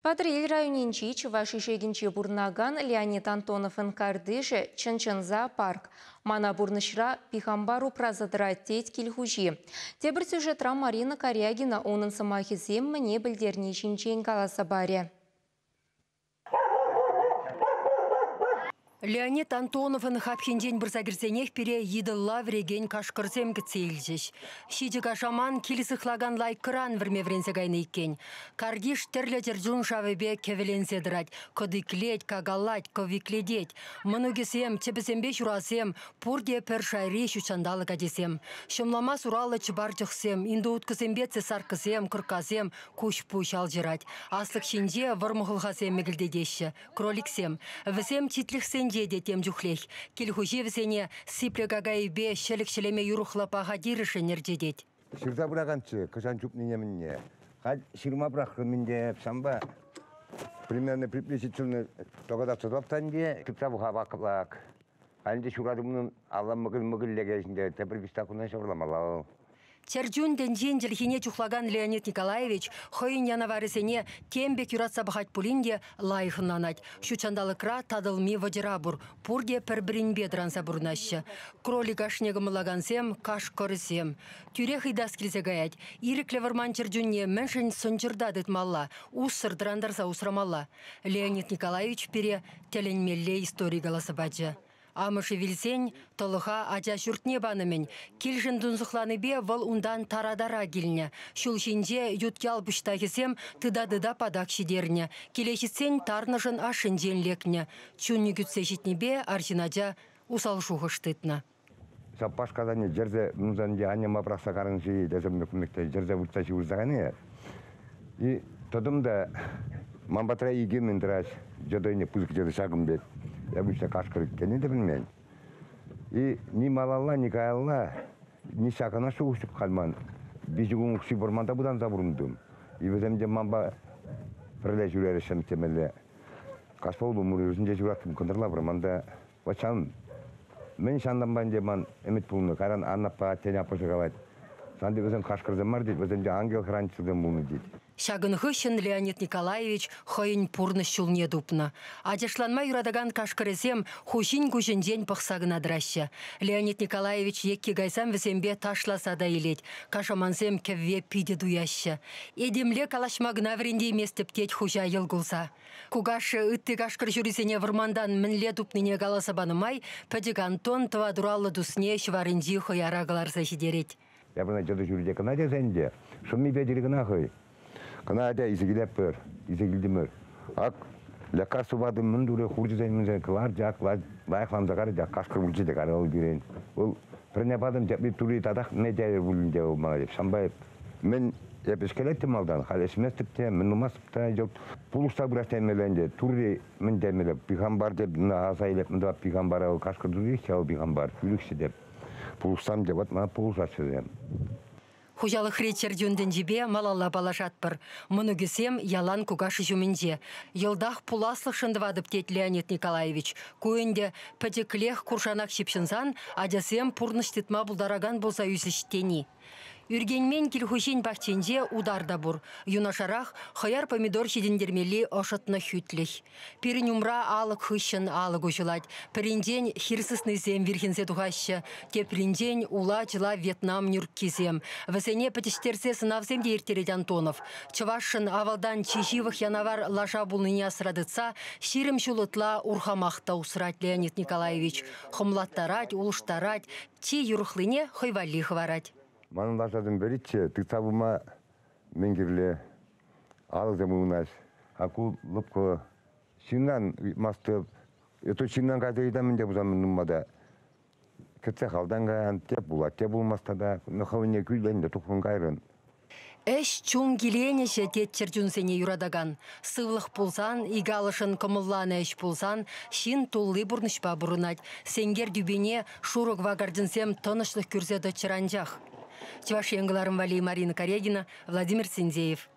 Патриль районинчи Чуваши шегинчи бурнаган Леонид Антоновын кардыжы Чынчынза парк. Мана бурнышра пихамбару празадыратеть кильхужи. Тебір сюжетра Марина Корягина оның самахизем мне білдерне шинчен каласа баре. Леонид Антоновын хапхинден бір сагірсенех пере еділла вреген кашқырзем кітсейлжеш. Шиді кашаман келісіқлаган лайкыран вірмевренсе гайны еккен. Каргиш терлі терджун шавебе кевеленседірать, кодыклеть, кагалать, ковикледеть. Мұнугесем, тепесембе журасем, пурде пер шайри шучандалы кадесем. Шымлама суралы чыбар жүхсем, инду уткысембе цесаркысем, кыркасем, куш-пуш алжырать. Аслық шинде вармұғылғасем мегілдедеші, кроликсем. Вісем титліксен де тем жүхлех. Келхужи візене сипле гагайбе шелік-шелеме юрухлапаға диріші нердедет. Шырда бұрағанчы, кышан чупненеміне. Қад шырма бұрақырмінде самба примерно приблизительно тоғадақ тұтаптан де кіпта бұға бақылақ. Әлінде шурадымның алла мүгіл-мүгіллегесінде тәбіргістақына шауырламалау. Терджун денжен jelхине чухлаган Леонид Николаевич хойын янаварысене тембе кюратса бахать пулинде лайхынанать. Шучандалыкра тадылми вадирабур, пурде пербринбе дранса бурнаща. Кролик ашнегымылагансем, каш корысем. Тюрех идас килзе гаять. Ирекле варман Терджунне меншен сончырдадыт малла, уссыр драндарса усрамалла. Леонид Николаевич пере теленмелле истории голосабаджа. Амышы вилсен, толыға ача шүртне банымен. Келжін дүнзықланы бе выл ундан тарадара келіне. Шулшинже юткял бұштағысем тыда-дыда падак шидеріне. Келешітсен тарнышын ашын женлекне. Чүнні күтсе житне бе аржинажа усал шуғыштытна. Саппашқадане жерде мұнзан де анема прақса қарыншы десем өкімекте жерде бұлташы ұздағаны. И тодымда мамбатра иге мендіраш жодойне пұзық жеді шағым бет. Я обычно кашкар кенне де білмен. И ни малалла, ни каялла, ни шакана шуғышып қалман. Бежігің ұқшы бұрманда бұдан забұрындым. И біземде мамба пірлі жүрері шамтемелі. Каспол бұмыр өзінде жүраттым күндірла бұрманда. Вачан, мен шандан бәнде ман әмет бұлыны, қаран анаппа, тәне апышы қалайды. Санды өзен кашкарзым бар дейді, өзенде ангел хранчылдым бұлыны дейді. Шагынхыщен Леонид Николаевич хойын пурны шулне дупна. Адешланма юрадаган кашкаресем хушин кушин день пахсагына драща. Леонид Николаевич екки гайсам весембе ташласа да илеть. Кашамансем кевве пиде дуяща. Эдемле калашмагна вренде местептеть хужа елгулса. Кугаши ытты кашкар жюрисене вармандан мінле дупныне галасабанымай, падик Антон твадуралла дусне шварынди хоярагаларса жидереть. Я бы начал жюриде канаде зенде, шумми педелігіна хой. Канада изгилеп бер, изгилдимер. Ак лекарство бадым мындуре хуржизен мынзен клар жак лайхлам загар жак кашкыр булчи деп арал бирен. Ол прене бадым жапи тури тадак медиа булинде ол мага деп шамбай. Мен епескелеттим алдан, халесместипте, мен нумасыпта жок. Пулуста бурастемеленде тури мен демелеп пигамбар деп асайлеп мында пигамбар кашкыр дури чал пигамбар күлүксү деп. Пулустам деп атма пулусасым. Хужалық речер жөнден жебе малалла балашатпыр. Мұнугесем ялан кугашы жүмінде. Елдақ пуласлық шындывадып тет Леонид Николаевич. Көйінде пәтеклех куршанақ шепшінсан, адясем пурныштетма бұлдараган болса үйсіштені. Үргенмен келхушен бақченде ударда бұр. Юнашарақ хаяр помидор шедендермелі ошытны хүтліх. Перін умра алық хүшін алық ұшылад. Перінден хирсысны зем верхенсе тухашы. Тепірінден ула жыла Вьетнам нүрк кезем. Вәсене пәтіштерсе сынавзем де ертерет Антонов. Чывашын авалдан чешивых янавар лаша бұлныне асырадыца, ширім шулытла урхамақта усырат Леонид Николаевич. Хымлаттарать, улыштарать, ти юрухлыне хойвали хварать. Манын лашадың беритче, тықтабыма менгірле алызым ұнаш. Аку лыпқы шиннан мастып, ето шиннан қайда едамын деп ұзамын нұммада. Кетсе қалдан қаян теп бұлат, теп бұлмаста да нұқавыне күйләнде тұқын қайрын. Эш чун гиленеше тетчер жүнсене юрадаган. Сывлық пулсан, игалышын кымылланы эш пулсан, шин туллы бұрнышпа бұрынат. Сенгер дүбене шурық вагардынсем тынышлық күрзеді чыранжақ. Чуваши Марина Корягина, Владимир Синдеев.